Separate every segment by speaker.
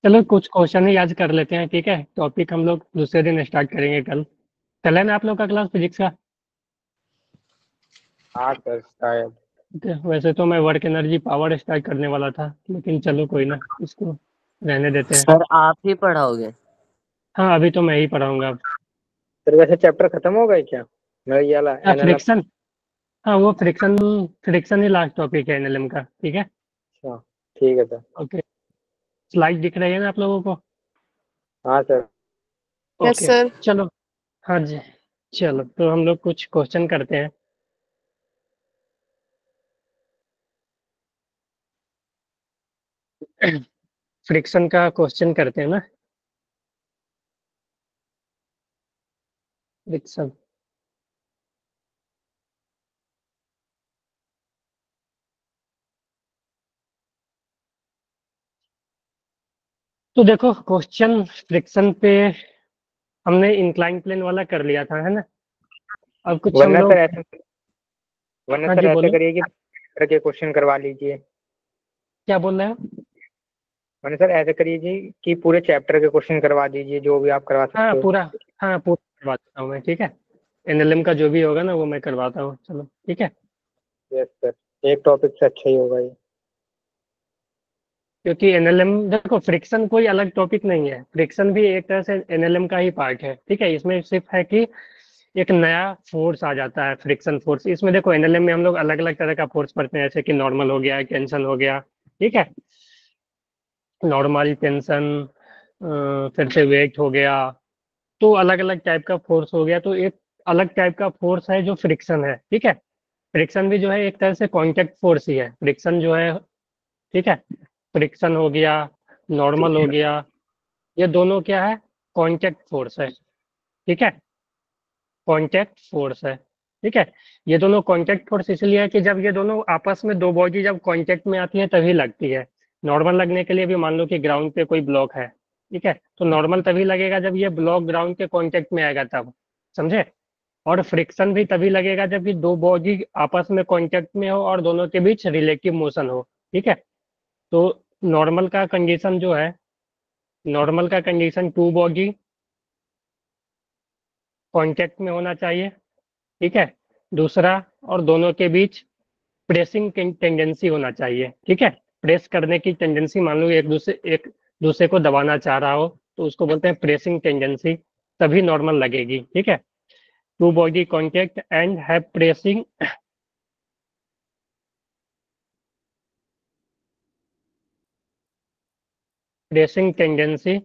Speaker 1: चलो कुछ क्वेश्चन ही आज कर लेते हैं, ठीक है। टॉपिक हम लोग दूसरे दिन स्टार्ट करेंगे कल। कल है ना आप लोग का क्लास फिजिक्स का?
Speaker 2: हाँ सर शायद।
Speaker 1: ठीक है, वैसे तो मैं वर्क एनर्जी पावर स्टार्ट करने वाला था, लेकिन चलो कोई ना, इसको रहने देते हैं।
Speaker 3: सर आप ही पढ़ाओगे?
Speaker 1: हाँ, अभी तो मैं ही पढ़ाऊंगा अब।
Speaker 2: सर वैसे चैप्टर खत्म हो गए क्या? मेरा ये वाला
Speaker 1: हाँ,
Speaker 2: एनएलएम।
Speaker 1: फ्रिक्शन। हाँ, वो फ्रिक्शन। फ्रिक्शन ही लास्ट टॉपिक है एनएलएम का, ठीक है।
Speaker 2: अच्छा ठीक है सर।
Speaker 1: ओके। स्लाइड दिख रही है ना आप लोगों को?
Speaker 2: हाँ सर।
Speaker 4: Yes
Speaker 1: okay.
Speaker 4: सर।
Speaker 1: चलो। हाँ जी। चलो तो हम लोग कुछ क्वेश्चन करते हैं। फ्रिक्शन का क्वेश्चन करते हैं ना। फ्रिक्शन। तो देखो क्वेश्चन फ्रिक्शन पे हमने इंक्लाइन प्लेन वाला कर लिया था, है ना। अब कुछ हम
Speaker 2: वरना सर
Speaker 1: लोग।
Speaker 2: ऐसा वरना
Speaker 1: हाँ
Speaker 2: सर
Speaker 1: जी,
Speaker 2: ऐसा
Speaker 1: बोलो।
Speaker 2: करिए कि करके क्वेश्चन करवा लीजिए।
Speaker 1: क्या बोल रहे हो?
Speaker 2: वरना सर ऐसा करिए जी कि पूरे चैप्टर के क्वेश्चन करवा दीजिए जो भी आप करवा
Speaker 1: हाँ
Speaker 2: सकते हो।
Speaker 1: पूरा। हाँ पूरा करवा देता हूँ मैं, ठीक है। एनएलएम का जो भी होगा ना वो मैं करवाता हूँ, चलो ठीक है।
Speaker 2: यस सर, एक टॉपिक से अच्छा ही होगा ये।
Speaker 1: क्योंकि एनएलएम देखो, फ्रिक्शन कोई अलग टॉपिक नहीं है, फ्रिक्शन भी एक तरह से एनएलएम का ही पार्ट है, ठीक है। इसमें सिर्फ है कि एक नया फोर्स आ जाता है, फ्रिक्शन फोर्स। इसमें देखो एनएलएम में हम लोग अलग अलग तरह का फोर्स पढ़ते हैं, जैसे कि नॉर्मल हो गया, टेंशन हो गया, ठीक है। नॉर्मल, टेंशन, फिर से वेट हो गया। तो अलग अलग टाइप का फोर्स हो गया, तो एक अलग टाइप का फोर्स है जो फ्रिक्शन है, ठीक है। फ्रिक्शन भी जो है एक तरह से कांटेक्ट फोर्स ही है, फ्रिक्शन जो है, ठीक है। फ्रिक्शन हो गया, नॉर्मल हो गया, ये दोनों क्या है? कांटेक्ट फोर्स है, ठीक है। कांटेक्ट फोर्स है, ठीक है। ये दोनों कांटेक्ट फोर्स इसलिए है कि जब ये दोनों आपस में दो बॉडी जब कांटेक्ट में आती है तभी लगती है। नॉर्मल लगने के लिए भी मान लो कि ग्राउंड पे कोई ब्लॉक है, ठीक है, तो नॉर्मल तभी लगेगा जब ये ब्लॉक ग्राउंड के कांटेक्ट में आएगा तब, समझे। और फ्रिक्शन भी तभी लगेगा जब कि दो बॉडी आपस में कांटेक्ट में हो और दोनों के बीच रिलेटिव मोशन हो, ठीक है। तो नॉर्मल का कंडीशन जो है, नॉर्मल का कंडीशन टू बॉडी कांटेक्ट में होना चाहिए, ठीक है। दूसरा, और दोनों के बीच प्रेसिंग टेंडेंसी होना चाहिए, ठीक है। प्रेस करने की टेंडेंसी, मान लो एक दूसरे को दबाना चाह रहा हो तो उसको बोलते हैं प्रेसिंग टेंडेंसी, तभी नॉर्मल लगेगी, ठीक है। Two body contact and have pressing tendency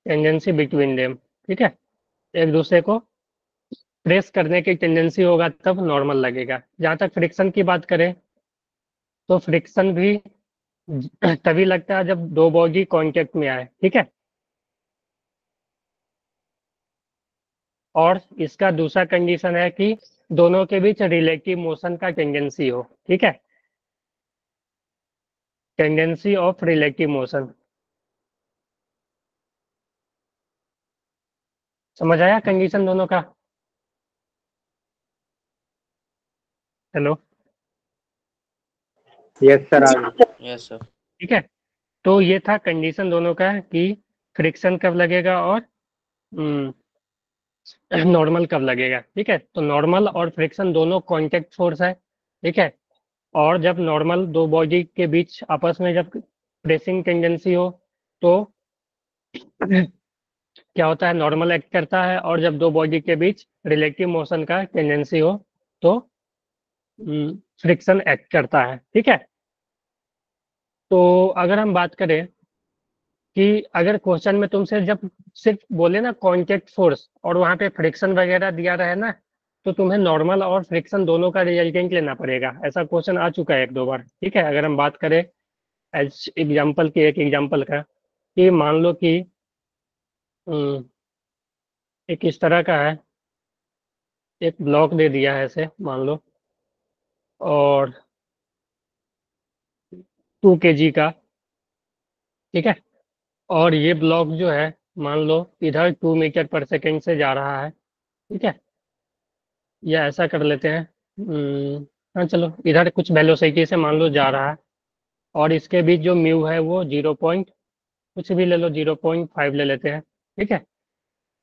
Speaker 1: tendency between them, ठीक है। एक दूसरे को प्रेस करने की टेंडेंसी होगा तब नॉर्मल लगेगा। जहां तक फ्रिक्शन की बात करें तो फ्रिक्शन भी तभी लगता है जब दो बॉडी कांटेक्ट में आए, ठीक है। और इसका दूसरा कंडीशन है कि दोनों के बीच रिलेटिव मोशन का टेंडेंसी हो, ठीक है। Tendency of relative motion. समझ आया कंडीशन दोनों का? हेलो।
Speaker 2: यस सर आगे।
Speaker 3: Yes sir.
Speaker 1: ठीक है। तो ये था कंडीशन दोनों का कि फ्रिक्शन कब लगेगा और नॉर्मल कब लगेगा, ठीक है। तो नॉर्मल और फ्रिक्शन दोनों कांटेक्ट फोर्स है, ठीक है। और जब नॉर्मल दो बॉडी के बीच आपस में जब प्रेसिंग टेंडेंसी हो तो क्या होता है? नॉर्मल एक्ट करता है, और जब दो बॉडी के बीच रिलेटिव मोशन का टेंडेंसी हो तो फ्रिक्शन एक्ट करता है, ठीक है। तो अगर हम बात करें कि अगर क्वेश्चन में तुमसे जब सिर्फ बोले ना कांटेक्ट फोर्स और वहां पे फ्रिक्शन वगैरह दिया रहे ना, तो तुम्हें नॉर्मल और फ्रिक्शन दोनों का रिजल्टेंट लेना पड़ेगा। ऐसा क्वेश्चन आ चुका है एक दो बार, ठीक है। अगर हम बात करें एज एग्जाम्पल की, एक एग्जाम्पल का, कि मान लो कि अम, एक इस तरह का है, एक ब्लॉक दे दिया है ऐसे मान लो, और 2 kg का, ठीक है। और ये ब्लॉक जो है मान लो इधर 2 मीटर पर सेकेंड से जा रहा है, ठीक है। या ऐसा कर लेते हैं, हाँ चलो, इधर कुछ वेलोसिटी से मान लो जा रहा है, और इसके बीच जो म्यू है वो 0.2 कुछ भी ले लो, 0.5 ले लेते हैं, ठीक है।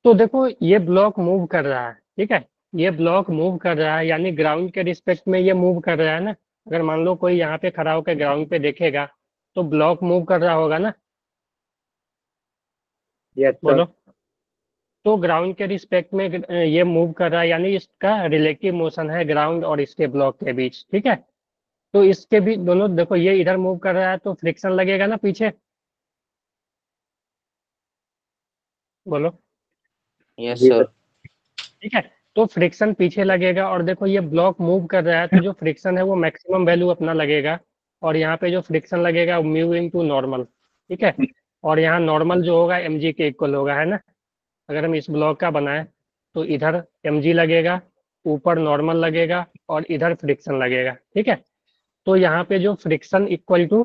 Speaker 1: तो देखो ये ब्लॉक मूव कर रहा है, ठीक है, ये ब्लॉक मूव कर रहा है, यानी ग्राउंड के रिस्पेक्ट में ये मूव कर रहा है ना। अगर मान लो कोई यहाँ पे खड़ा होकर ग्राउंड पे देखेगा तो ब्लॉक मूव कर रहा होगा ना,
Speaker 2: यस सर।
Speaker 1: बोलो। तो ग्राउंड के रिस्पेक्ट में ये मूव कर रहा है, यानी इसका रिलेटिव मोशन है ग्राउंड और इसके ब्लॉक के बीच, ठीक है। तो इसके बीच दोनों, देखो ये इधर मूव कर रहा है तो फ्रिक्शन लगेगा ना पीछे, बोलो।
Speaker 3: यस
Speaker 2: जी
Speaker 3: सर।
Speaker 2: सर।
Speaker 1: ठीक है, तो फ्रिक्शन पीछे लगेगा, और देखो ये ब्लॉक मूव कर रहा है तो जो फ्रिक्शन है वो मैक्सिमम वैल्यू अपना लगेगा, और यहाँ पे जो फ्रिक्शन लगेगा वो म्यू इनटू नॉर्मल, ठीक है। और यहाँ नॉर्मल जो होगा mg के इक्वल होगा, है ना। अगर हम इस ब्लॉक का बनाए तो इधर mg लगेगा, ऊपर नॉर्मल लगेगा, और इधर फ्रिक्शन लगेगा, ठीक है। तो यहाँ पे जो फ्रिक्शन इक्वल टू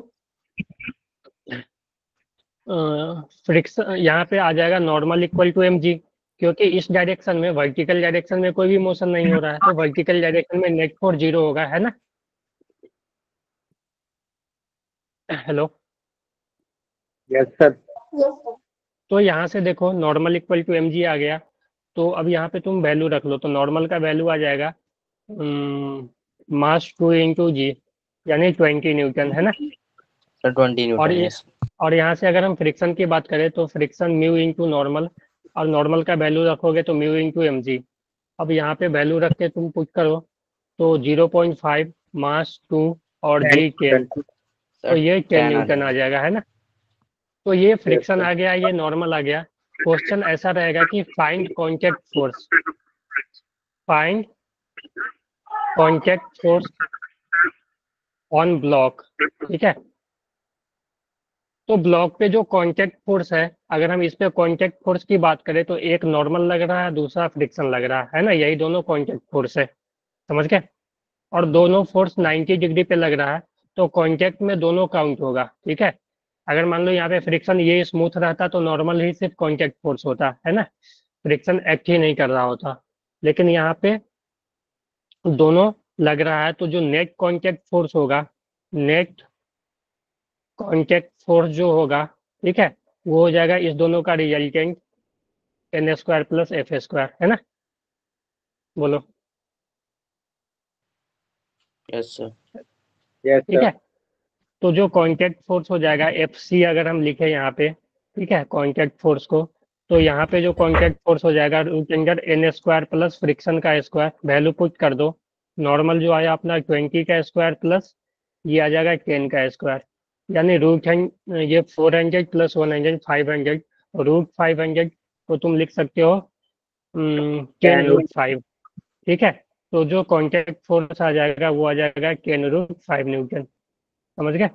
Speaker 1: फ्रिक्शन यहाँ पे आ जाएगा नॉर्मल इक्वल टू mg, क्योंकि इस डायरेक्शन में, वर्टिकल डायरेक्शन में कोई भी मोशन नहीं हो रहा है, तो वर्टिकल डायरेक्शन में नेट फोर्स 0 होगा, है ना। हेलो।
Speaker 2: Yes sir.
Speaker 1: तो यहाँ से देखो नॉर्मल इक्वल टू mg आ गया, तो अब यहाँ पे तुम वैल्यू रख लो, तो नॉर्मल का वैल्यू आ जाएगा मास 2 इंटू जी, यानी 20 न्यूटन, है ना।
Speaker 3: सर 20
Speaker 1: और
Speaker 3: न्यूटन।
Speaker 1: ये,
Speaker 3: यस।
Speaker 1: और यहाँ से अगर हम फ्रिक्शन की बात करें तो फ्रिक्शन म्यू इंटू नॉर्मल, और नॉर्मल का वैल्यू रखोगे तो म्यू इंटू mg। अब यहाँ पे वैल्यू रख के तुम पुट करो तो 0.5 मास 2 और जी 10, तो
Speaker 3: सर
Speaker 1: ये 10
Speaker 3: 10 आ
Speaker 1: न्यूटन आ
Speaker 3: जाएगा।
Speaker 1: जाएगा, है ना। तो ये
Speaker 2: यस
Speaker 1: फ्रिक्शन
Speaker 2: सर।
Speaker 1: आ गया, ये नॉर्मल आ गया। क्वेश्चन ऐसा रहेगा कि find contact force, find contact force on block, ठीक है। तो ब्लॉक पे जो कॉन्टैक्ट फोर्स है, अगर हम इस पे कॉन्टैक्ट फोर्स की बात करें तो एक नॉर्मल लग रहा है, दूसरा फ्रिक्शन लग रहा है ना, यही दोनों कॉन्टैक्ट फोर्स है, समझ गए। और दोनों फोर्स 90 डिग्री पे लग रहा है, तो कॉन्टैक्ट में दोनों काउंट होगा, ठीक है। अगर मान लो यहाँ पे फ्रिक्शन ये स्मूथ रहता तो नॉर्मल ही सिर्फ कॉन्टैक्ट फोर्स होता, है ना, फ्रिक्शन एक्ट ही नहीं कर रहा होता। लेकिन यहाँ पे दोनों लग रहा है, तो जो नेट कॉन्टैक्ट फोर्स होगा, नेट कॉन्टैक्ट फोर्स जो होगा, ठीक है, वो हो जाएगा इस दोनों का resultant N square plus F square, है ना, बोलो।
Speaker 3: Yes sir.
Speaker 2: यस
Speaker 1: ठीक
Speaker 2: सर।
Speaker 1: है, तो जो कांटेक्ट फोर्स हो जाएगा एफ सी, अगर हम लिखे यहाँ पे, ठीक है, कांटेक्ट फोर्स को, तो यहाँ पे जो कांटेक्ट फोर्स हो जाएगा root under N square plus friction का स्क्वायर, वैल्यू पुट कर दो। नॉर्मल जो आया अपना 20 का स्क्वायर प्लस ये आ जाएगा 10 का स्क्वायर, यानी ये 400 प्लस 100 500, रूट 500 को तुम लिख सकते हो 10
Speaker 2: 10
Speaker 1: रूट 5, ठीक है। तो जो कांटेक्ट फोर्स आ जाएगा वो आ जाएगा 10 रूट 5 न्यूटन, समझ गए।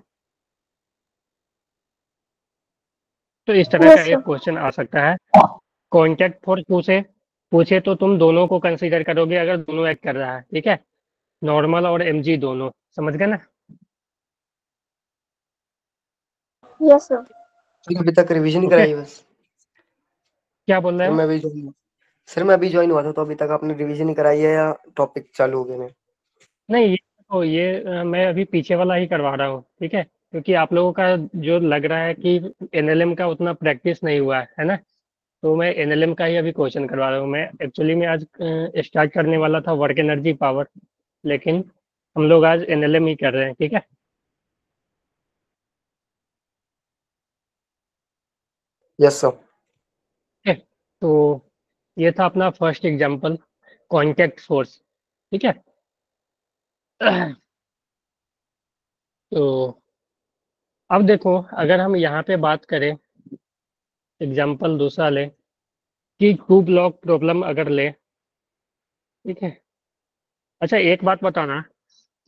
Speaker 1: तो इस तरह का
Speaker 4: यस
Speaker 1: एक
Speaker 4: सर।
Speaker 1: क्वेश्चन आ सकता है। कांटेक्ट फोर्स पूछे पूछे तो तुम दोनों को कंसीडर करोगे अगर दोनों एक्ट कर रहा है, ठीक है, नॉर्मल और mg दोनों, समझ गए ना।
Speaker 4: Yes sir.
Speaker 5: अभी तक रिवीजन
Speaker 1: ओके,
Speaker 5: कराई बस।
Speaker 1: क्या बोल रहे
Speaker 5: सर
Speaker 1: हो।
Speaker 5: मैं अभी सर मैं अभी ज्वाइन हुआ था, तो अभी तक आपने रिवीजन ही कराई है या टॉपिक चालू हो गए हैं?
Speaker 1: नहीं, मैं अभी पीछे वाला ही करवा रहा हूँ, ठीक है, क्योंकि आप लोगों का जो लग रहा है कि एनएलएम का उतना प्रैक्टिस नहीं हुआ है ना। तो मैं एनएलएम का ही अभी क्वेश्चन करवा रहा हूँ। मैं एक्चुअली में आज स्टार्ट करने वाला था वर्क एनर्जी पावर, लेकिन हम लोग आज एनएलएम ही कर रहे हैं, ठीक है।
Speaker 5: Yes sir.
Speaker 1: ठीक है, तो ये था अपना फर्स्ट एग्जांपल, कॉन्टैक्ट फोर्स, ठीक है। तो अब देखो, अगर हम यहाँ पे बात करें, एग्जांपल दूसरा ले कि टू ब्लॉक प्रॉब्लम अगर ले, ठीक है। अच्छा एक बात बताना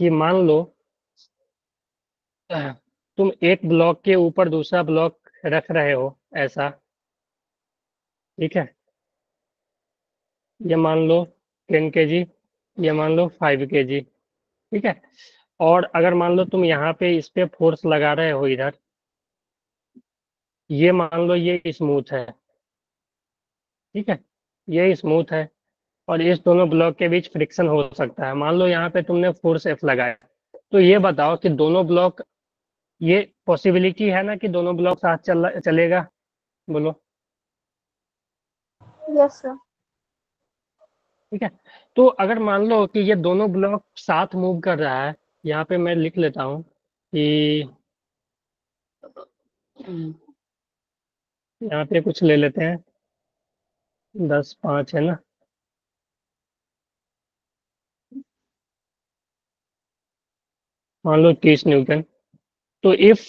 Speaker 1: कि मान लो तुम एक ब्लॉक के ऊपर दूसरा ब्लॉक रख रहे हो ऐसा, ठीक है, ये मान लो 10 kg, ये मान लो 5 kg, ठीक है। और अगर मान लो तुम यहाँ पे इस पे फोर्स लगा रहे हो इधर, ये मान लो ये स्मूथ है, ठीक है, ये स्मूथ है, और इस दोनों ब्लॉक के बीच फ्रिक्शन हो सकता है। मान लो यहाँ पे तुमने फोर्स एफ लगाया, तो ये बताओ कि दोनों ब्लॉक ये पॉसिबिलिटी है ना कि दोनों ब्लॉक साथ चलेगा, बोलो।
Speaker 4: Yes, sir.
Speaker 1: ठीक है, तो अगर मान लो कि ये दोनों ब्लॉक साथ मूव कर रहा है, यहाँ पे मैं लिख लेता हूँ कि यहाँ पे कुछ ले लेते हैं, 10-5 है ना, मान लो 30 न्यूटन। तो if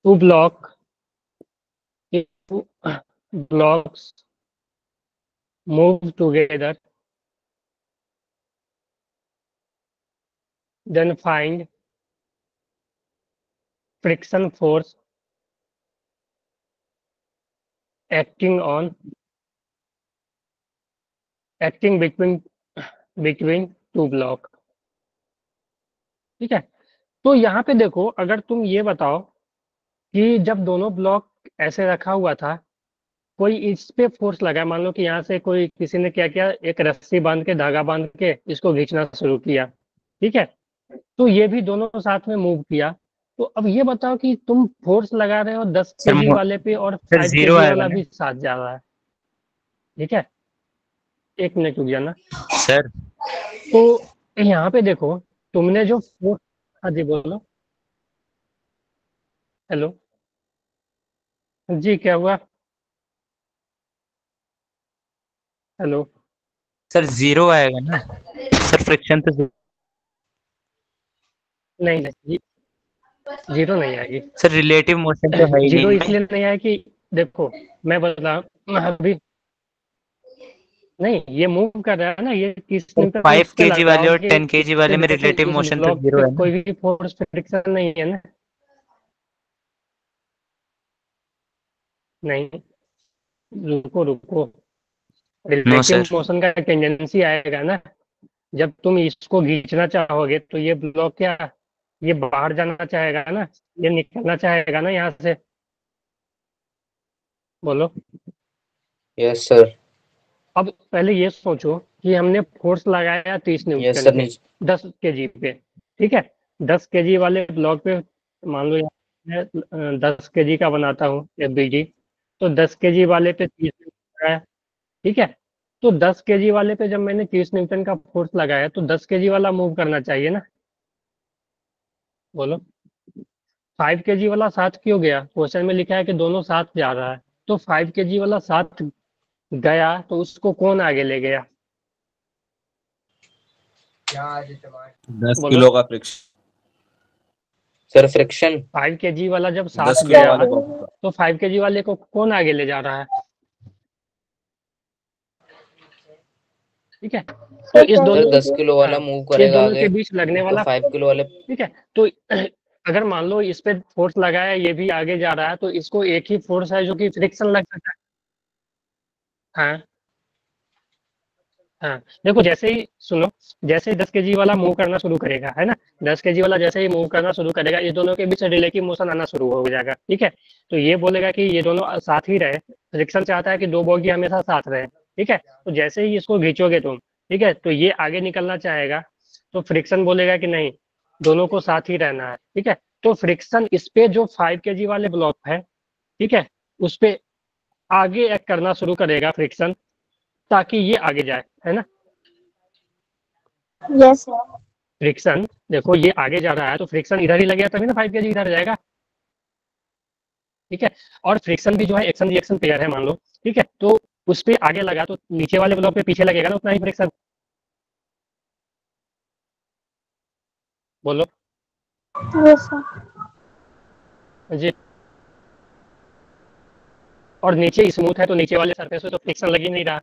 Speaker 1: two blocks move together, then find friction force acting between two block। ठीक है, तो यहाँ पे देखो, अगर तुम ये बताओ कि जब दोनों ब्लॉक ऐसे रखा हुआ था, कोई इस पे फोर्स लगा, मान लो कि यहाँ से कोई किसी ने क्या किया, एक रस्सी बांध के, धागा बांध के इसको खींचना शुरू किया। ठीक है, तो ये भी दोनों साथ में मूव किया। तो अब ये बताओ कि तुम फोर्स लगा रहे हो 10
Speaker 6: सर
Speaker 1: केजी वाले पे और
Speaker 6: सर
Speaker 1: 5
Speaker 6: जीरो
Speaker 1: केजी
Speaker 6: आएगा
Speaker 1: वाला
Speaker 6: ना?
Speaker 1: भी साथ जा रहा है। ठीक है, एक मिनट रुक जाना।
Speaker 6: सर
Speaker 1: तो यहाँ पे देखो, तुमने जो फोर्स, हाँ जी बोलो। हेलो जी, क्या हुआ? हेलो,
Speaker 6: सर जीरो आएगा ना? सर फ्रिक्शन तो
Speaker 1: नहीं नहीं, जीरो नहीं आएगी।
Speaker 6: सर रिलेटिव मोशन तो है ही
Speaker 1: जीरो
Speaker 6: नहीं।
Speaker 1: इसलिए नहीं आया कि देखो, मैं बता अभी, नहीं ये मूव कर रहा है ना, ये 30
Speaker 6: सर
Speaker 1: न्यूटन
Speaker 6: 5
Speaker 1: उस पे
Speaker 6: केजी वाले और
Speaker 1: लगाओगे,
Speaker 6: 10 केजी वाले में
Speaker 1: देखो तो
Speaker 6: रिलेटिव
Speaker 1: इस
Speaker 6: मोशन तो
Speaker 1: ब्लॉक
Speaker 6: जीरो
Speaker 1: पे
Speaker 6: है ना?
Speaker 1: कोई भी फोर्स फ्रिक्शन नहीं है ना। नहीं, रुको रुको,
Speaker 6: नो
Speaker 1: रिलेटिव
Speaker 6: सर।
Speaker 1: मोशन का टेंडेंसी आएगा ना, जब तुम इसको खींचना चाहोगे तो ये ब्लॉक क्या, ये बाहर जाना चाहेगा ना, ये निकलना चाहेगा ना यहाँ से, बोलो।
Speaker 3: Yes sir.
Speaker 1: अब पहले ये सोचो कि हमने फोर्स लगाया 30
Speaker 3: यस
Speaker 1: न्यूटन
Speaker 3: सर।
Speaker 1: पे 10 केजी पे। ठीक है, 10 केजी वाले ब्लॉक पे मान लो मैं 10 केजी का बनाता हूँ FBG, तो 10 केजी वाले पे 30 न्यूटन लगाया। ठीक है, तो 10 केजी वाले पे जब मैंने 30 न्यूटन का फोर्स लगाया तो 10 केजी वाला मूव करना चाहिए ना, बोलो। 5 केजी वाला साथ क्यों गया? क्वेश्चन में लिखा है कि दोनों साथ जा रहा है, तो 5 केजी वाला साथ गया तो उसको कौन आगे ले गया,
Speaker 7: 10
Speaker 1: बोलो।
Speaker 7: किलो का फ्रिक्शन।
Speaker 3: Sir friction.
Speaker 1: 5 केजी वाला जब
Speaker 7: 10
Speaker 1: साथ
Speaker 7: किलो
Speaker 1: गया
Speaker 7: वाले बॉक्स का।
Speaker 1: तो 5 केजी वाले को कौन आगे ले जा रहा है? ठीक है, तो इस
Speaker 3: सर
Speaker 1: दोनों
Speaker 3: 10 किलो वाला मूव
Speaker 1: इस
Speaker 3: करेगा
Speaker 1: दोनों
Speaker 3: आगे,
Speaker 1: के बीच लगने
Speaker 3: तो
Speaker 1: वाला,
Speaker 3: 5 किलो वाले।
Speaker 1: ठीक है, तो अगर मान लो इस पे फोर्स लगाया, ये भी आगे जा रहा है, तो इसको एक ही फोर्स है जो कि फ्रिक्शन लग सकता है। हाँ हाँ, देखो जैसे ही सुनो, जैसे ही 10 केजी वाला मूव करना शुरू करेगा, है ना, 10 केजी वाला जैसे ही मूव करना शुरू करेगा, इस दोनों के बीच रिलेटिव मोशन आना शुरू हो जाएगा। ठीक है, तो ये बोलेगा कि ये दोनों साथ ही रहे, फ्रिक्शन चाहता है कि दो बॉडी हमेशा साथ रहे। ठीक है, तो जैसे ही इसको खींचोगे तुम, ठीक है, तो ये आगे निकलना चाहेगा, तो फ्रिक्शन बोलेगा कि नहीं, दोनों को साथ ही रहना है। ठीक है, तो फ्रिक्शन इस पे जो 5 केजी वाले ब्लॉक है, ठीक है, उस पे आगे एक्ट करना शुरू करेगा फ्रिक्शन, ताकि ये आगे जाए, है ना।
Speaker 4: Yes, sir.
Speaker 1: फ्रिक्शन देखो, ये आगे जा रहा है तो फ्रिक्शन इधर ही लगेगा, तभी ना 5 केजी इधर जाएगा। ठीक है, और फ्रिक्शन भी जो है एक्शन रिएक्शन पेयर है, मान लो। ठीक है, तो उस पे आगे लगा तो नीचे वाले ब्लॉक पे पीछे लगेगा ना, उतना ही फ्रिक्शन, बोलो
Speaker 4: Yes, sir.
Speaker 1: जी। और नीचे स्मूथ है तो नीचे वाले सरफेस पे तो फ्रिक्शन लग ही नहीं रहा।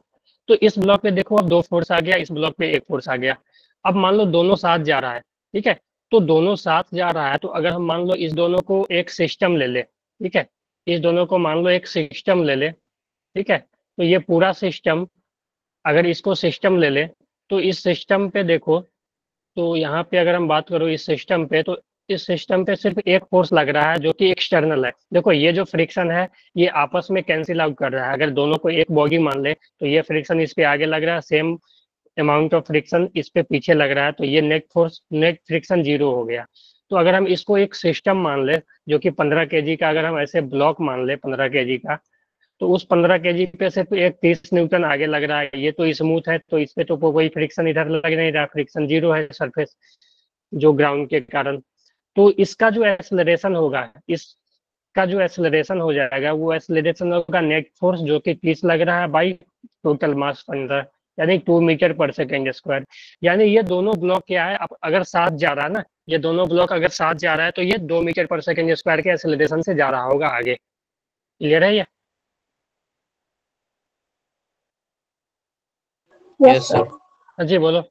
Speaker 1: तो इस ब्लॉक पे देखो, अब दो फोर्स आ गया, इस ब्लॉक पे एक फोर्स आ गया। अब मान लो दोनों साथ जा रहा है, ठीक है, तो दोनों साथ जा रहा है, तो अगर हम मान लो इस दोनों को एक सिस्टम ले ले, ठीक है, इस दोनों को मान लो एक सिस्टम ले ले, ठीक है, तो ये पूरा सिस्टम, अगर इसको सिस्टम ले ले, तो इस सिस्टम पे देखो, तो यहाँ पे अगर हम बात करो इस सिस्टम पे, तो इस सिस्टम पे सिर्फ एक फोर्स लग रहा है जो कि एक्सटर्नल है। देखो ये जो फ्रिक्शन है, ये आपस में कैंसिल आउट कर रहा है। अगर दोनों को एक बॉडी मान ले तो ये फ्रिक्शन इस पे आगे लग रहा है, सेम अमाउंट ऑफ फ्रिक्शन इस पे पीछे लग रहा है, तो ये नेट फ्रिक्शन 0 हो गया। तो अगर हम इसको एक सिस्टम मान ले जो कि 15 kg का, अगर हम ऐसे ब्लॉक मान ले 15 kg का, तो उस 15 kg पे सिर्फ एक 30 न्यूटन आगे लग रहा है, ये तो स्मूथ है, तो इस पे तो कोई फ्रिक्शन इधर लग नहीं रहा, फ्रिक्शन 0 है सरफेस जो ग्राउंड के कारण। तो इसका जो एक्सेलरेशन होगा, इसका जो एक्सेलरेशन हो जाएगा, वो एक्सेलरेशन होगा नेट फोर्स जो कि 30 लग रहा है बाई टोटल मास 15, यानी 2 मीटर पर सेकेंड स्क्वायर। यानी ये दोनों ब्लॉक क्या है, अब अगर साथ जा रहा है ना, ये दोनों ब्लॉक अगर साथ जा रहा है तो ये 2 मीटर पर सेकेंड स्क्वायर के एक्सेलरेशन से जा रहा होगा आगे। क्लियर है ये?
Speaker 3: Yes sir.
Speaker 1: हाँ जी बोलो।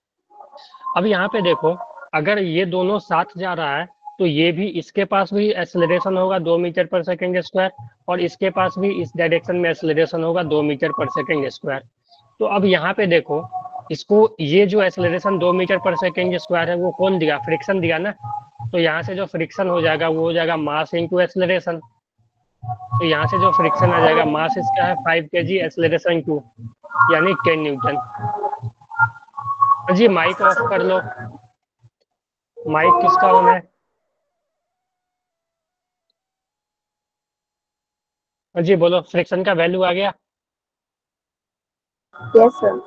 Speaker 1: अब यहाँ पे देखो, अगर ये दोनों साथ जा रहा है तो ये भी, इसके पास भी एक्सेलरेशन होगा 2 मीटर पर सेकेंड स्क्वायर, और इसके पास भी इस डायरेक्शन में एक्सेलरेशन होगा 2 मीटर पर सेकेंड स्क्वायर। तो अब यहाँ पे देखो, इसको ये जो एक्सेलरेशन 2 मीटर पर सेकेंड स्क्वायर है वो कौन दिया? फ्रिक्शन दिया ना। तो यहाँ से जो फ्रिक्शन हो जाएगा वो हो जाएगा मास इंटू एक्सेलरेशन। तो यहाँ से जो फ्रिक्शन आ जाएगा, मास इसका है 5 kg, एक्सेलरेशन 2 यानी 10 न्यूटन। जी माइक ऑफ कर लो, माइक किसका ऑन है? जी बोलो, फ्रिक्शन का वैल्यू आ गया?
Speaker 4: Yes sir.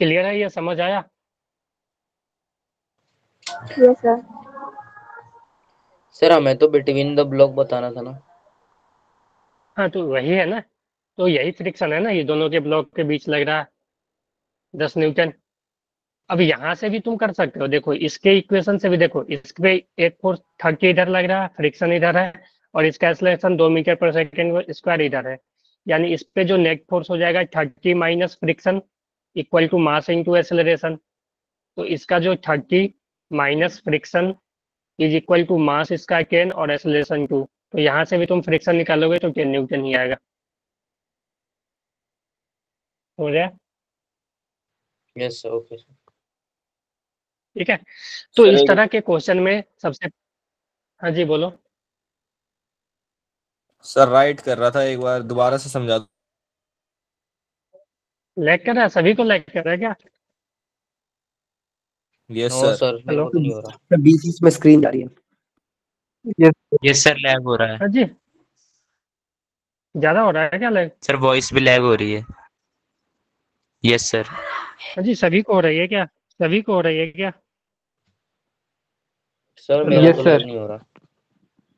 Speaker 1: क्लियर है, ये समझ आया?
Speaker 4: Yes sir.
Speaker 3: सर हमें तो बिटवीन द ब्लॉक बताना था ना।
Speaker 1: हाँ तो वही है ना, तो यही फ्रिक्शन है ना, ये दोनों के ब्लॉक के बीच लग रहा है 10 न्यूटन। अब यहाँ से भी तुम कर सकते हो, देखो इसके इक्वेशन से भी देखो, इस पे एक फोर्स 30 इधर लग रहा है, फ्रिक्शन इधर है, और इसका एक्सेलरेशन 2 मीटर पर सेकेंड स्क्वायर इधर है। यानी इस पे जो नेट फोर्स हो जाएगा 30 minus friction equal to mass into acceleration. तो इसका जो 30 minus friction is equal to mass इसका 10 और एक्सेलरेशन 2। तो यहाँ से भी तुम फ्रिक्शन निकालोगे तो 10 न्यूटन ही आएगा। हो गया?
Speaker 3: Yes sir, okay sir.
Speaker 1: ठीक है, तो
Speaker 8: सर
Speaker 1: इस
Speaker 8: एक
Speaker 1: तरह के क्वेश्चन में सबसे, हाँ जी बोलो।
Speaker 8: सर राइट कर रहा था, एक बार दोबारा से समझा दो।
Speaker 1: लैग कर रहा है? सभी को लैग कर रहा है क्या?
Speaker 8: Yes
Speaker 3: no
Speaker 8: sir.
Speaker 3: सर, मेरे
Speaker 1: हेलो?
Speaker 3: को तो नहीं हो रहा।
Speaker 5: बीच बीच में स्क्रीन जा रही है।
Speaker 6: यस सर, लैग हो रहा है
Speaker 1: हाँ जी, ज्यादा हो रहा है क्या लैग?
Speaker 6: सर, वॉइस भी लैग हो रही है। Yes sir.
Speaker 1: हाँ जी, सभी को हो रही है क्या? सभी को हो रही है क्या?
Speaker 3: Sir
Speaker 1: hello?
Speaker 3: मेरा तो लैग नहीं हो रहा।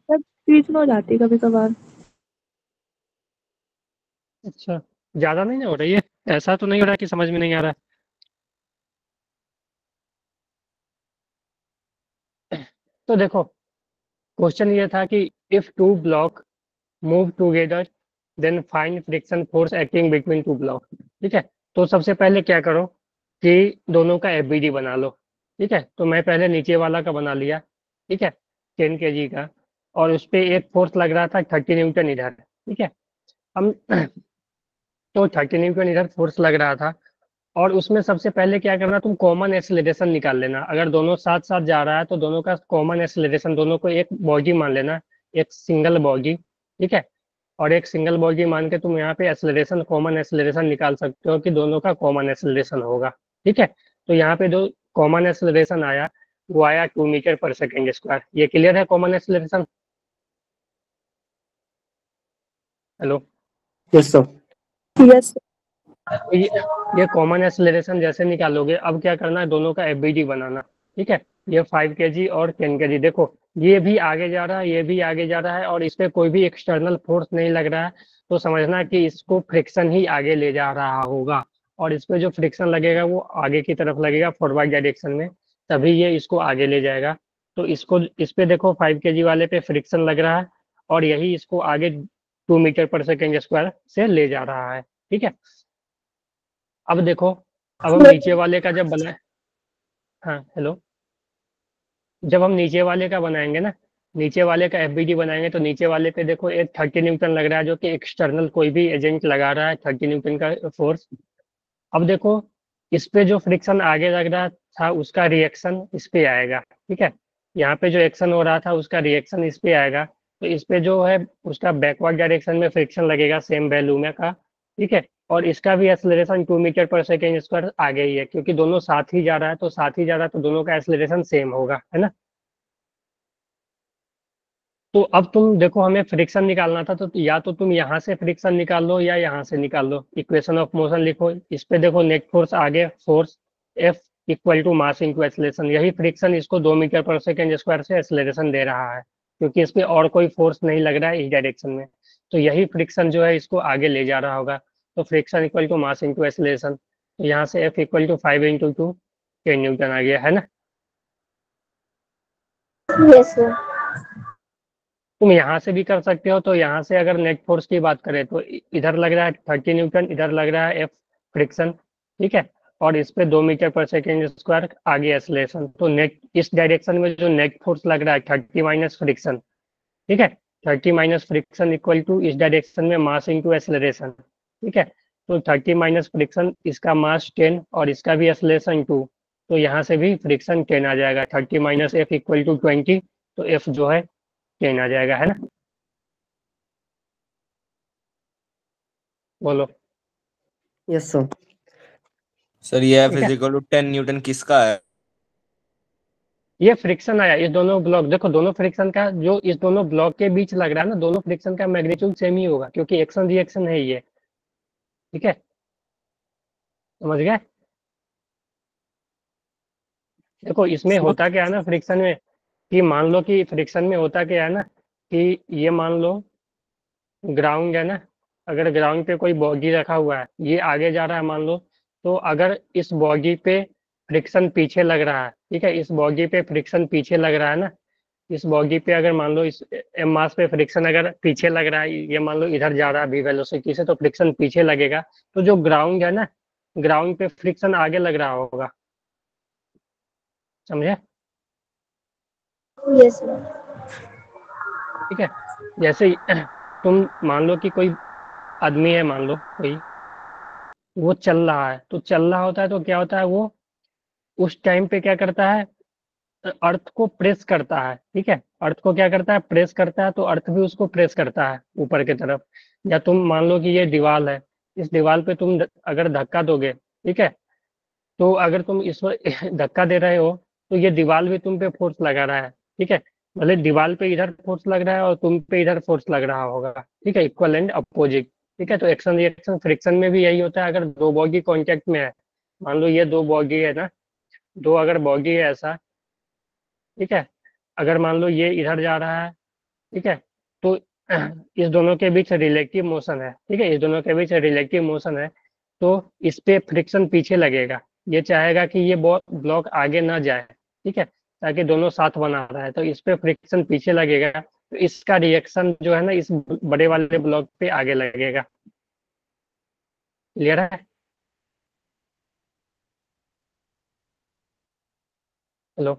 Speaker 4: सर बीच में हो जाती कभी कभार।
Speaker 1: अच्छा, ज्यादा नहीं ना हो रही है? ऐसा तो नहीं हो रहा कि समझ में नहीं आ रहा? तो देखो, क्वेश्चन ये था कि if two block move together then find friction force acting between two block. ठीक है, तो सबसे पहले क्या करो कि दोनों का एफबीडी बना लो। ठीक है, तो मैं पहले नीचे वाला का बना लिया। ठीक है, 10 kg का, और उस पर एक फोर्स लग रहा था 30 न्यूटन इधर। ठीक है, हम तो 30 न्यूटन इधर फोर्स लग रहा था, और उसमें सबसे पहले क्या करना, तुम कॉमन एक्सेलरेशन निकाल लेना। अगर दोनों साथ साथ जा रहा है तो दोनों का कॉमन एक्सेलरेशन, दोनों को एक बॉडी मान लेना, एक सिंगल बॉडी। ठीक है, और एक सिंगल बॉडी मान के तुम यहाँ पे एक्सेलरेशन, कॉमन एक्सेलरेशन निकाल सकते हो कि दोनों का कॉमन एक्सेलरेशन होगा। ठीक है, तो यहाँ पे जो कॉमन एक्सेलरेशन आया वो आया 2 मीटर पर सेकेंड स्क्वायर। ये क्लियर है common acceleration? Hello?
Speaker 5: Yes sir.
Speaker 4: Yes
Speaker 1: तो ये कॉमन एक्सेलरेशन जैसे निकालोगे, अब क्या करना है, दोनों का एफबीडी बनाना। ठीक है, ये 5 kg और 10 kg, देखो ये भी आगे जा रहा है, ये भी आगे जा रहा है, और इस पे कोई भी एक्सटर्नल फोर्स नहीं लग रहा है, तो समझना कि इसको फ्रिक्शन ही आगे ले जा रहा होगा। और इस पे जो फ्रिक्शन लगेगा वो आगे की तरफ लगेगा फॉरवर्ड डायरेक्शन में, तभी ये इसको आगे ले जाएगा। तो इसको, इस पे देखो 5 kg वाले पे फ्रिक्शन लग रहा है, और यही इसको आगे 2 मीटर पर सेकेंड स्क्वायर से ले जा रहा है। ठीक है, अब देखो, अब हम नीचे वाले का जब बनाए, हाँ हेलो, जब हम नीचे वाले का बनाएंगे ना, नीचे वाले का एफबीडी बनाएंगे, तो नीचे वाले पे देखो एक 30 न्यूटन लग रहा है जो कि एक्सटर्नल कोई भी एजेंट लगा रहा है 30 न्यूटन का फोर्स। अब देखो, इस पे जो फ्रिक्शन आगे लग रहा था उसका रिएक्शन इस पे आएगा। ठीक है, यहाँ पे जो एक्शन हो रहा था उसका रिएक्शन इस पे आएगा, तो इस पे जो है उसका बैकवर्ड डायरेक्शन में फ्रिक्शन लगेगा सेम वैल्यू में का। ठीक है, और इसका भी एक्सेलरेशन 2 मीटर पर सेकेंड स्क्वायर आगे ही है, क्योंकि दोनों साथ ही जा रहा है, तो साथ ही जा रहा है तो दोनों का एक्सेलरेशन सेम होगा, है ना। तो अब तुम देखो, हमें फ्रिक्शन निकालना था, तो या तो तुम यहाँ से फ्रिक्शन निकाल लो या यहाँ से निकाल लो। इक्वेशन ऑफ मोशन लिखो, इस पे देखो नेट फोर्स आगे force F equal to mass into acceleration, यही फ्रिक्शन इसको 2 मीटर पर सेकेंड स्क्वायर से एक्सेलरेशन दे रहा है, क्योंकि इस पे और कोई फोर्स नहीं लग रहा है इस डायरेक्शन में। तो यही फ्रिक्शन जो है इसको आगे ले जा रहा होगा। तो friction equal to mass into acceleration, तो यहाँ से F इक्वल टू 5 × 2 10 न्यूटन आ गया, है ना।
Speaker 4: Yes sir.
Speaker 1: तुम यहाँ से भी कर सकते हो, तो यहाँ से अगर नेट फोर्स की बात करें तो इधर लग रहा है 30 न्यूटन, इधर लग रहा है F फ्रिक्शन, ठीक है। और इस पे 2 मीटर पर सेकेंड स्क्वायर आगे एक्सेलरेशन, तो नेट इस डायरेक्शन में जो नेट फोर्स लग रहा है 30 माइनस फ्रिक्शन, ठीक है। 30 माइनस फ्रिक्शन इक्वल टू इस डायरेक्शन में मास इंटू एक्सेलरेशन, ठीक है। तो 30 माइनस फ्रिक्शन, इसका मास 10 और इसका भी एक्सेलरेशन 2, तो यहाँ से भी फ्रिक्शन 10 आ जाएगा। 30 माइनस F इक्वल टू 20, तो F जो है 10 आ जाएगा, है ना। बोलो।
Speaker 5: Yes sir.
Speaker 8: सर ये
Speaker 1: ठीक है,
Speaker 8: फिजिकल 10 न्यूटन किसका है?
Speaker 1: ये फ्रिक्शन आया इस दोनों ब्लॉक, देखो दोनों फ्रिक्शन का जो इस दोनों ब्लॉक के बीच लग रहा है ना, दोनों फ्रिक्शन का मैग्नीट्यूड सेम ही होगा, क्योंकि एक्शन रिएक्शन है ये, ठीक है। समझ गए। देखो इसमें होता क्या है ना फ्रिक्शन में, कि मान लो कि फ्रिक्शन में होता क्या है ना, कि ये मान लो ग्राउंड है ना, अगर ग्राउंड पे कोई बॉगी रखा हुआ है, ये आगे जा रहा है मान लो, तो अगर इस बॉगी पे फ्रिक्शन पीछे लग रहा है, ठीक है, इस बॉगी पे फ्रिक्शन पीछे लग रहा है ना, इस बॉगी पे अगर मान लो इस एम मास पे फ्रिक्शन अगर पीछे लग रहा है, ये मान लो इधर जा रहा है v वेलोसिटी से, तो फ्रिक्शन पीछे लगेगा। तो जो ग्राउंड है ना, ग्राउंड पे फ्रिक्शन आगे लग रहा होगा, समझे।
Speaker 4: Yes sir.
Speaker 1: ठीक है, जैसे तुम मान लो कि कोई आदमी है, मान लो कोई, वो चल रहा है, तो चल रहा होता है तो क्या होता है, वो उस टाइम पे क्या करता है, अर्थ को प्रेस करता है, ठीक है। अर्थ को क्या करता है, प्रेस करता है, तो अर्थ भी उसको प्रेस करता है ऊपर की तरफ। या तुम मान लो कि ये दीवार है, इस दीवार पे तुम अगर धक्का दोगे, ठीक है, तो अगर तुम इस धक्का दे रहे हो, तो ये दीवार भी तुम पे फोर्स लगा रहा है, ठीक है। भले दीवार पे इधर फोर्स लग रहा है और तुम पे इधर फोर्स लग रहा होगा, ठीक है, इक्वल एंड अपोजिट, ठीक है। तो एक्शन रिएक्शन फ्रिक्शन में भी यही होता है, अगर दो बॉगी कांटेक्ट में है, मान लो ये दो बॉगी है ना, दो अगर बॉगी है ऐसा, ठीक है, अगर मान लो ये इधर जा रहा है, ठीक है, तो इस दोनों के बीच रिलेटिव मोशन है, ठीक है, इस दोनों के बीच रिलेटिव मोशन है, तो इस पे फ्रिक्शन पीछे लगेगा। ये चाहेगा कि ये ब्लॉक आगे ना जाए, ठीक है, ताकि दोनों साथ बना रहा है, तो इस पे फ्रिक्शन पीछे लगेगा, तो इसका रिएक्शन जो है ना इस बड़े वाले ब्लॉक पे आगे लगेगा। क्लियर है। हेलो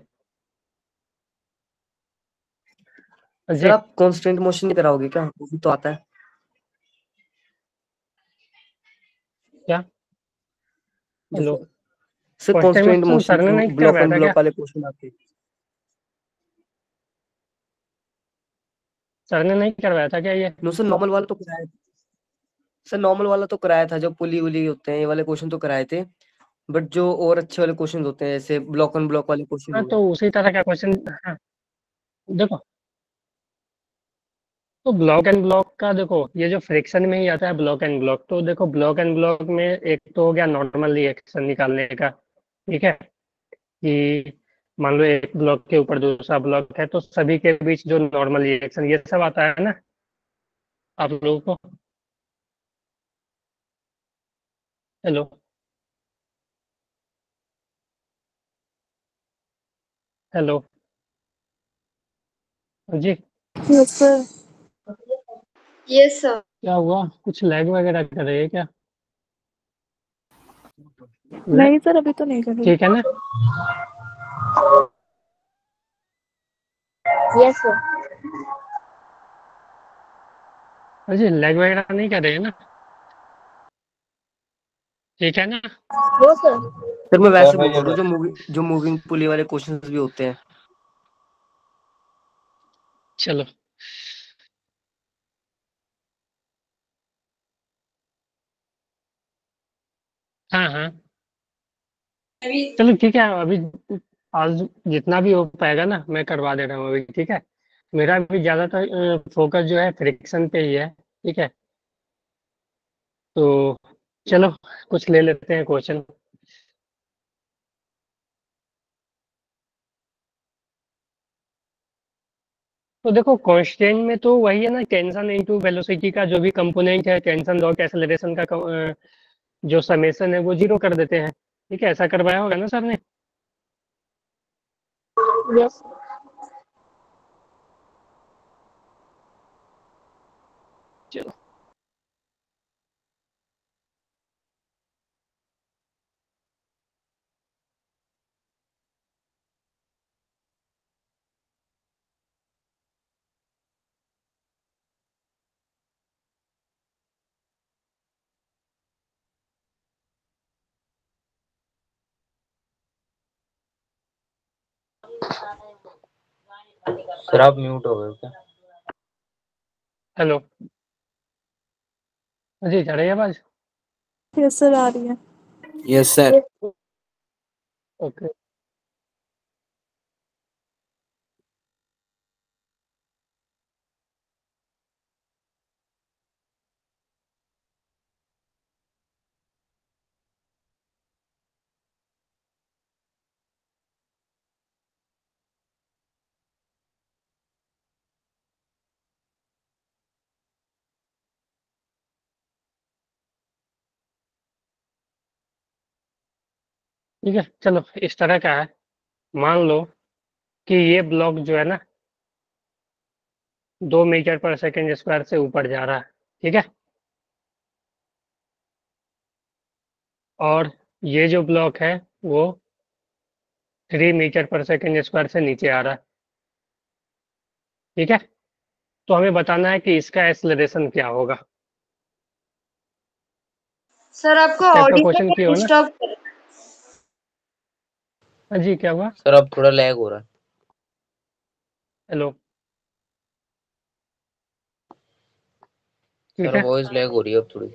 Speaker 5: सर
Speaker 1: जी,
Speaker 5: आप कांस्टेंट मोशन नहीं कराओगे क्या? वो भी तो आता है।
Speaker 1: क्या।
Speaker 5: जो
Speaker 1: hello,
Speaker 5: sir
Speaker 1: question
Speaker 5: constant
Speaker 1: motion
Speaker 5: motion
Speaker 1: sir ने
Speaker 5: जो
Speaker 1: नहीं
Speaker 5: ब्लॉक
Speaker 1: करवाया
Speaker 5: ऑन
Speaker 1: था क्या,
Speaker 5: ब्लॉक वाले क्वेश्चन आते हैं।
Speaker 1: सर ने नहीं करवाया था क्या ये।
Speaker 5: नो सर, नॉर्मल वाला तो कराया। सर नॉर्मल वाला तो कराया था, जो पुली उली होते हैं ये वाले क्वेश्चन तो कराए थे। बट जो और अच्छे वाले क्वेश्चन होते हैं जैसे ब्लॉक ऑन ब्लॉक वाले क्वेश्चन
Speaker 1: हाँ,
Speaker 5: हो गए।
Speaker 1: तो उसी तरह का क्वेश्चन। हाँ, देखो, तो ब्लॉक एंड ब्लॉक का देखो, ये जो फ्रिक्शन में ही आता है ब्लॉक एंड ब्लॉक, तो देखो ब्लॉक एंड ब्लॉक में एक तो हो गया नॉर्मल रिएक्शन निकालने का, ठीक है, कि मान लो एक ब्लॉक के ऊपर दूसरा ब्लॉक है, तो सभी के बीच जो नॉर्मल रिएक्शन ये सब आता है ना आप लोगों को। हेलो, हेलो जी,
Speaker 4: यस सर।
Speaker 9: Yes sir.
Speaker 1: क्या हुआ, कुछ लैग वगैरह कर रही है क्या।
Speaker 4: नहीं सर, अभी तो नहीं कर रही।
Speaker 1: ठीक है ना।
Speaker 4: Yes sir.
Speaker 1: जी, लैग वगैरह नहीं कर रही है ना, ठीक है ना।
Speaker 4: वो सर।
Speaker 5: सर मैं वैसे
Speaker 8: सर
Speaker 5: बोल रहा हूँ जो मूविंग पुली वाले क्वेश्चंस भी होते हैं।
Speaker 1: चलो, हाँ हाँ, चलो ठीक है। अभी आज जितना भी हो पाएगा ना मैं करवा दे रहा हूँ अभी, ठीक है। मेरा भी ज्यादातर फोकस जो है फ्रिक्शन पे ही है, ठीक है। तो चलो कुछ ले लेते हैं क्वेश्चन। तो देखो कांस्टेंट में तो वही है ना, टेंशन इनटू वेलोसिटी का जो भी कंपोनेंट है, टेंशन डॉट एक्सेलरेशन का जो समेशन है वो जीरो कर देते हैं, ठीक है। ऐसा करवाया होगा ना सर ने?
Speaker 4: Yes.
Speaker 1: चलो
Speaker 3: सर आप म्यूट हो गए क्या?
Speaker 1: हेलो जी, जा रही है आवाज?
Speaker 4: Yes sir, आ रही है।
Speaker 8: Yes sir.
Speaker 1: ओके। ठीक है, चलो इस तरह का है। मान लो कि ये ब्लॉक जो है ना 2 मीटर पर सेकंड स्क्वायर से ऊपर जा रहा है, ठीक है। और ये जो ब्लॉक है वो 3 मीटर पर सेकंड स्क्वायर से नीचे आ रहा है, ठीक है। तो हमें बताना है कि इसका एक्सेलरेशन क्या होगा।
Speaker 9: सर आपका
Speaker 1: टाइप का
Speaker 9: ऑडियो
Speaker 1: क्वेश्चन क्लियर हो ना?
Speaker 9: डिस्टर्ब
Speaker 1: हाँ जी, क्या हुआ?
Speaker 3: सर अब थोड़ा लैग हो रहा है।
Speaker 1: हेलो, ठीक
Speaker 3: सर
Speaker 1: है।
Speaker 3: वॉइस लैग हो रही है अब थोड़ी।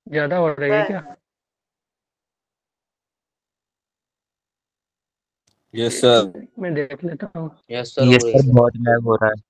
Speaker 1: ज्यादा हो रही है क्या?
Speaker 8: Yes sir.
Speaker 1: मैं देख लेता हूँ।
Speaker 3: यस सर हो
Speaker 6: यस
Speaker 3: रही
Speaker 6: सर,
Speaker 3: है।
Speaker 6: बहुत लैग हो रहा है।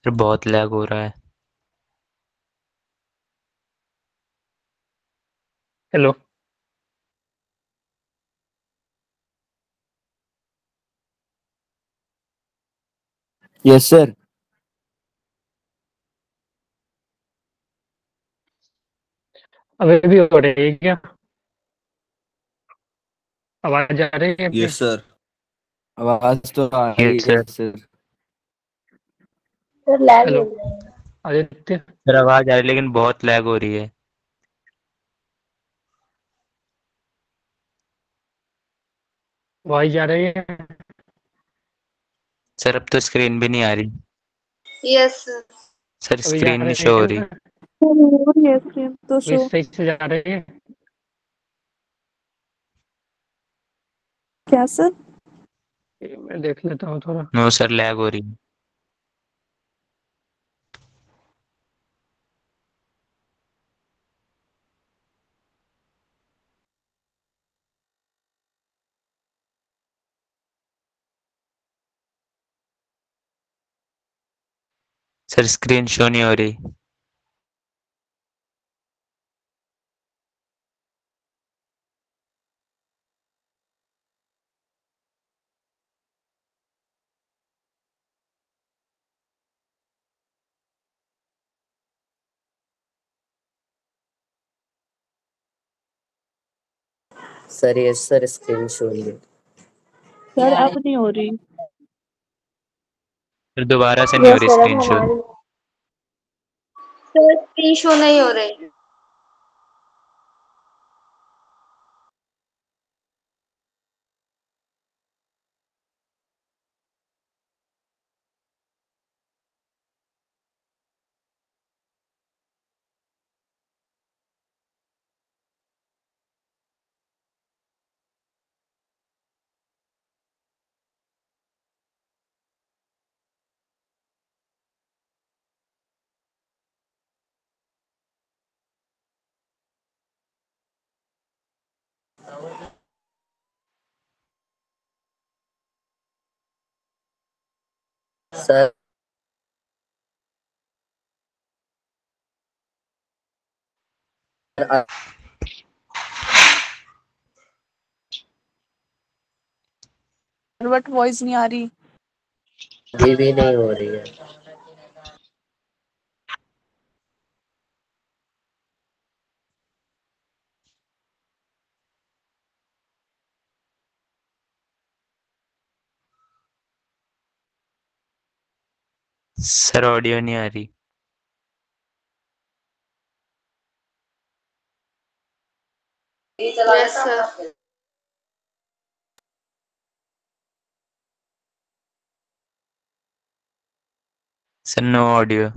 Speaker 6: सर बहुत लैग हो रहा है।
Speaker 1: Hello,
Speaker 8: yes sir.
Speaker 1: अभी भी हो रही है क्या? आवाज आ रही है अभी?
Speaker 8: Yes sir. आवाज तो आ रही
Speaker 6: यस
Speaker 8: है
Speaker 6: sir.
Speaker 8: Sir.
Speaker 4: Sir lag
Speaker 1: hello
Speaker 4: हो रहा है।
Speaker 1: आदित्य,
Speaker 6: सर आवाज आ रही है लेकिन बहुत लैग हो रही है।
Speaker 1: आवाज जा रही है?
Speaker 6: सर अब तो स्क्रीन भी नहीं आ रही।
Speaker 9: Yes sir.
Speaker 6: सर
Speaker 1: अभी जा
Speaker 6: स्क्रीन नहीं
Speaker 1: रही
Speaker 6: शो हो
Speaker 1: है
Speaker 6: रही।
Speaker 1: ना?
Speaker 4: सर हो रही है स्क्रीन तो
Speaker 1: अभी
Speaker 4: शो।
Speaker 1: सही से जा रही है?
Speaker 4: क्या सर?
Speaker 1: मैं देख लेता हूँ थोड़ा।
Speaker 6: नो सर, लैग हो रही है। सर स्क्रीन शो नहीं हो रही।
Speaker 5: Sir yes sir screen show नहीं है।
Speaker 4: सर अब नहीं हो रही।
Speaker 6: फिर दोबारा से नहीं हो
Speaker 4: यस
Speaker 6: रही
Speaker 4: सर, अब
Speaker 6: स्क्रीन शो।
Speaker 4: हमारी
Speaker 9: सर स्क्रीन शो नहीं हो रही।
Speaker 3: सर
Speaker 4: बट वॉइस नहीं आ रही।
Speaker 3: अभी भी नहीं हो रही है।
Speaker 6: सर ऑडियो नहीं आ रही।
Speaker 9: Yes sir.
Speaker 6: Sir no audio.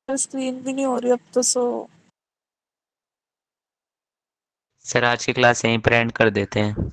Speaker 4: Screen भी नहीं हो रही अब तो सो।
Speaker 6: सर आज की क्लास यहीं पर एंड कर देते हैं।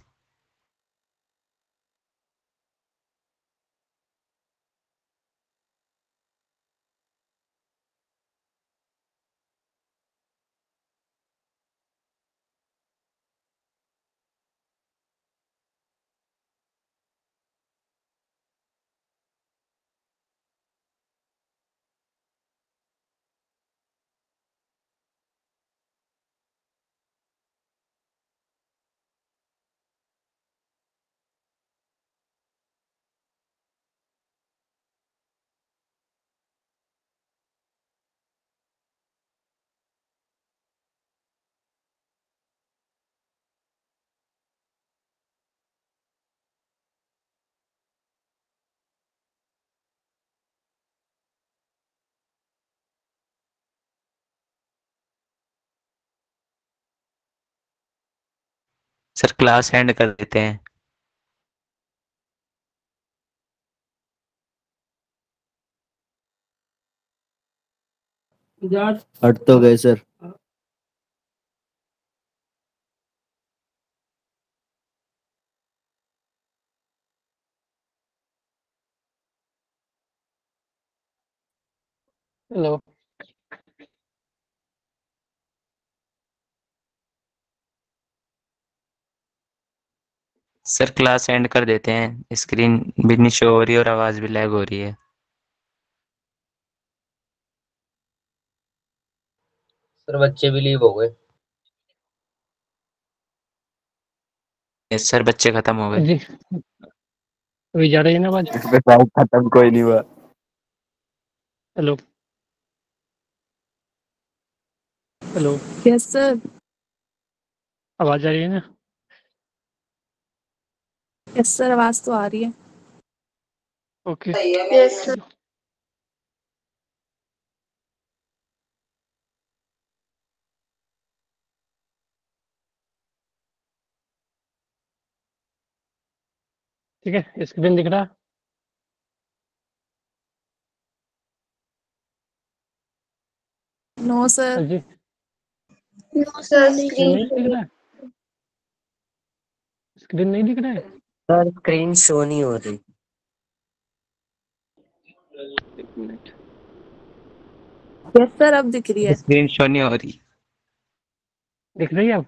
Speaker 6: सर क्लास एंड कर देते हैं।
Speaker 8: हट तो गए sir.
Speaker 1: Hello.
Speaker 6: Sir class and कर देते हैं, स्क्रीन भी नहीं शो हो रही और आवाज भी लैग हो रही है।
Speaker 3: सर बच्चे भी लीव हो गए।
Speaker 6: यस सर बच्चे खत्म हो गए।
Speaker 1: जी अभी जा रही है ना आवाज?
Speaker 8: खत्म कोई नहीं हुआ।
Speaker 1: Hello hello.
Speaker 4: Yes sir.
Speaker 1: आवाज आ रही है ना?
Speaker 4: यस सर आवाज तो आ रही है।
Speaker 1: ओके।
Speaker 9: Yes sir.
Speaker 1: ठीक है, स्क्रीन दिख रहा?
Speaker 4: नो
Speaker 1: हाँ
Speaker 4: सर।
Speaker 1: जी।
Speaker 9: नो सर
Speaker 1: स्क्रीन
Speaker 9: स्क्रीन
Speaker 1: नहीं दिख रहा है? स्क्रीन नहीं दिख रहा है?
Speaker 3: सर स्क्रीन शो नहीं हो रही।
Speaker 1: एक मिनट।
Speaker 4: यस सर अब दिख रही है।
Speaker 6: स्क्रीन शो नहीं हो रही।
Speaker 1: दिख रही है अब?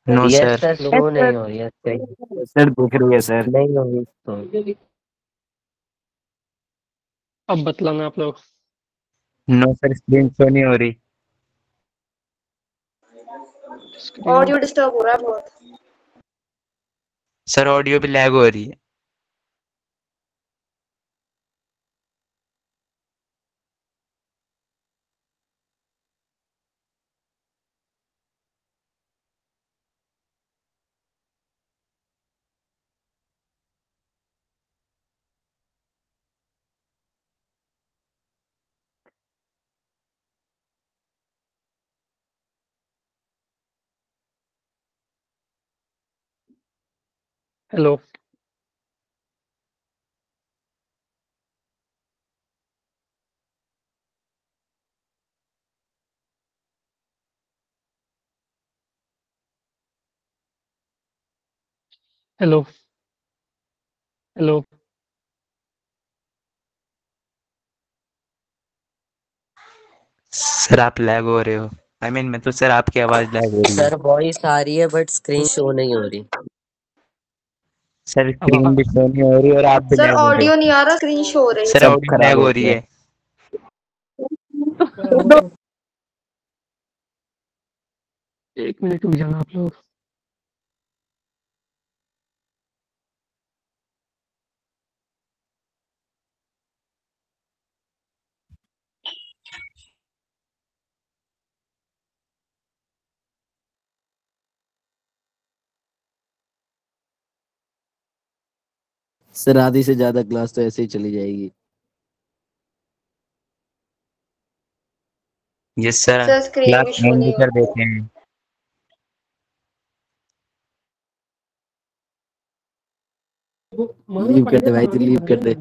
Speaker 6: No
Speaker 3: yes
Speaker 6: sir.
Speaker 3: Sir
Speaker 4: yes
Speaker 3: show
Speaker 4: sir.
Speaker 3: नहीं हो रही है स्क्रीन।
Speaker 8: सर दिख रही है सर।
Speaker 3: नहीं हो रही तो।
Speaker 1: अब बतलाना आप लोग।
Speaker 6: नो सर स्क्रीन शो नहीं हो रही।
Speaker 1: स्क्रीन।
Speaker 9: ऑडियो डिस्टर्ब हो रहा है बहुत।
Speaker 6: सर ऑडियो भी लैग हो रही है।
Speaker 1: हेलो। Hello hello.
Speaker 6: सर आप लैग हो रहे हो। आई मीन मैं तो सर आपकी आवाज लैग हो रही है।
Speaker 3: सर वॉइस आ रही है बट स्क्रीन शो नहीं हो रही।
Speaker 6: सर
Speaker 1: अब
Speaker 6: स्क्रीन भी शो नहीं हो रही और आप भी
Speaker 9: सर
Speaker 6: लैग हो रहे
Speaker 9: ऑडियो नहीं
Speaker 6: हो।
Speaker 9: आ रहा, स्क्रीन शो हो रही
Speaker 6: सर
Speaker 9: है।
Speaker 8: सब
Speaker 6: ऑडियो
Speaker 8: खराब
Speaker 6: लैग
Speaker 8: हो
Speaker 6: हो रही
Speaker 8: गया।
Speaker 6: है।
Speaker 1: एक मिनट रुक जाना आप लोग।
Speaker 8: सर आधी से ज्यादा क्लास तो ऐसे ही चली जाएगी।
Speaker 6: Yes sir.
Speaker 9: Sir screen
Speaker 6: class
Speaker 9: भी शो
Speaker 6: एंड भी
Speaker 9: नहीं हो
Speaker 6: कर
Speaker 9: रही है।
Speaker 6: देते हैं।
Speaker 8: लीव कर दे भाई, तू लीव कर दे।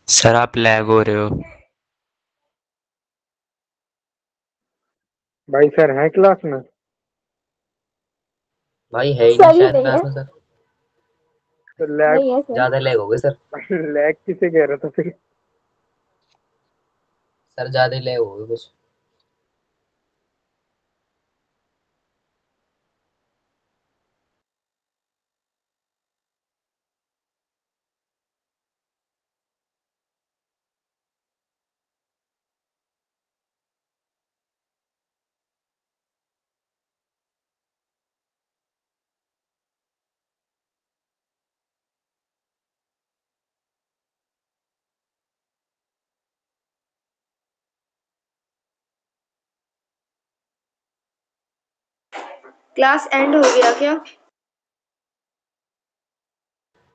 Speaker 6: सर आप लैग हो रहे हो।
Speaker 2: भाई सर है क्लास में?
Speaker 3: भाई है ही नहीं शायद क्लास में सर।
Speaker 2: तो लैग
Speaker 3: ज्यादा लैग हो गए सर।
Speaker 2: लैग किसे कह रहा था फिर?
Speaker 3: सर ज्यादा लैग हो गए कुछ।
Speaker 9: क्लास एंड हो गया क्या?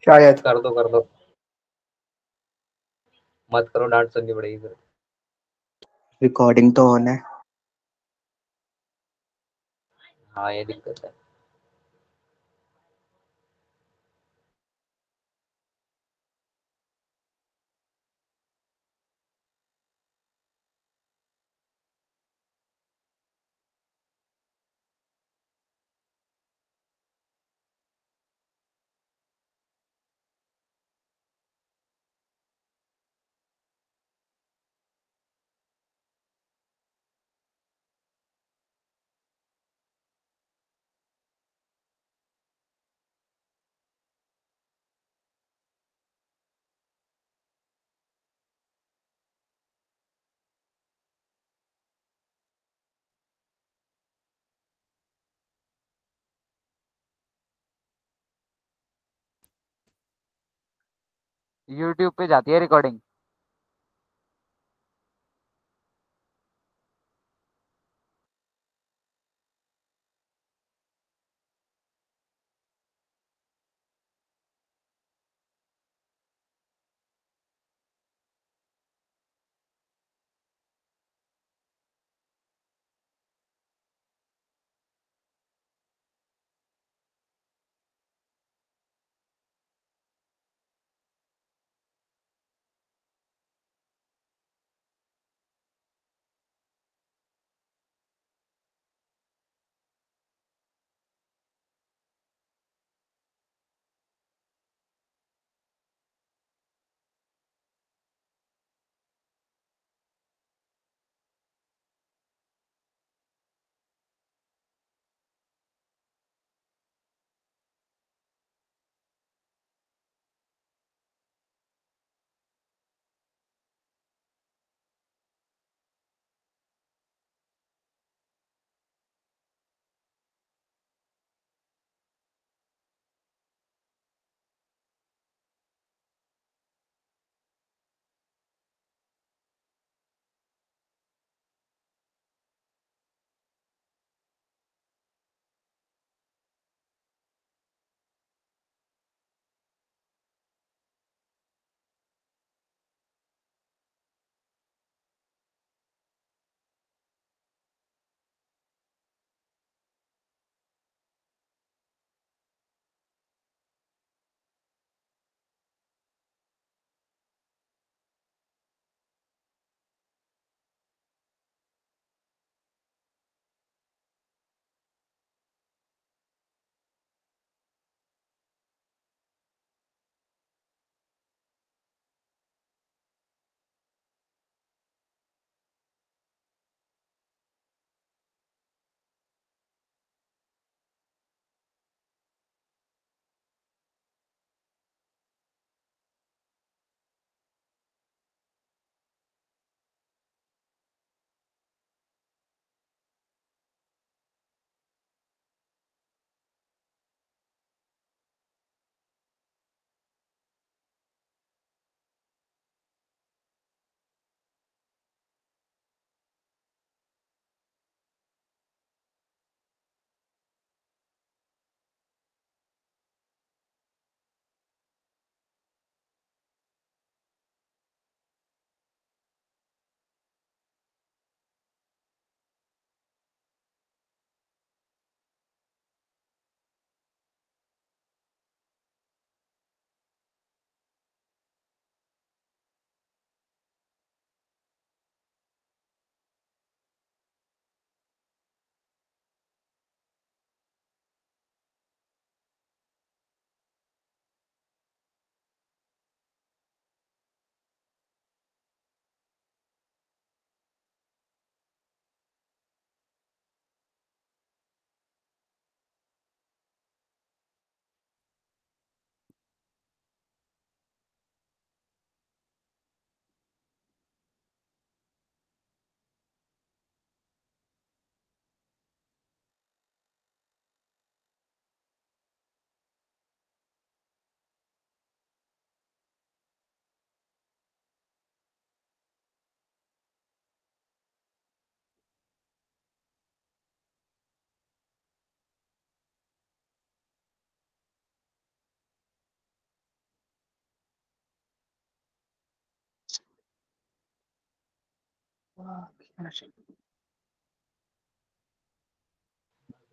Speaker 2: शायद।
Speaker 3: कर दो कर दो। मत करो, डांट सुननी पड़ेगी फिर।
Speaker 8: रिकॉर्डिंग तो ऑन है।
Speaker 3: हाँ ये दिक्कत है।
Speaker 10: यूट्यूब पे जाती है रिकॉर्डिंग।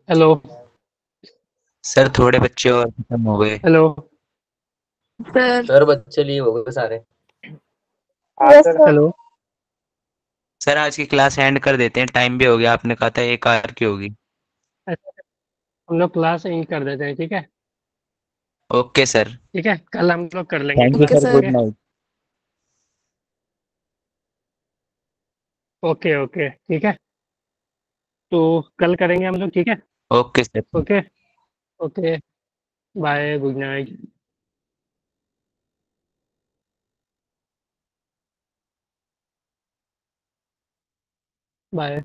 Speaker 1: हेलो।
Speaker 6: सर थोड़े बच्चे और खत्म हो गए।
Speaker 1: हेलो।
Speaker 4: सर
Speaker 3: सर बच्चे लीव हो गए सारे।
Speaker 2: हाँ
Speaker 9: yes
Speaker 2: sir.
Speaker 9: Sir.
Speaker 1: Hello.
Speaker 6: Sir आज की क्लास एंड कर देते हैं, टाइम भी हो गया, आपने कहा था 1 आवर की होगी।
Speaker 1: हम लोग क्लास एंड कर देते हैं, ठीक है।
Speaker 6: Okay sir.
Speaker 1: ठीक है, कल हम लोग कर लेंगे
Speaker 6: thank you
Speaker 4: okay
Speaker 1: class.
Speaker 6: Sir,
Speaker 1: ठीक
Speaker 6: गुड
Speaker 4: सर।
Speaker 1: है।
Speaker 6: नाइट।
Speaker 1: ओके ओके, ठीक है। तो कल करेंगे हम लोग, ठीक है।
Speaker 6: Okay sir.
Speaker 1: Okay. Okay. Bye, good night. Bye.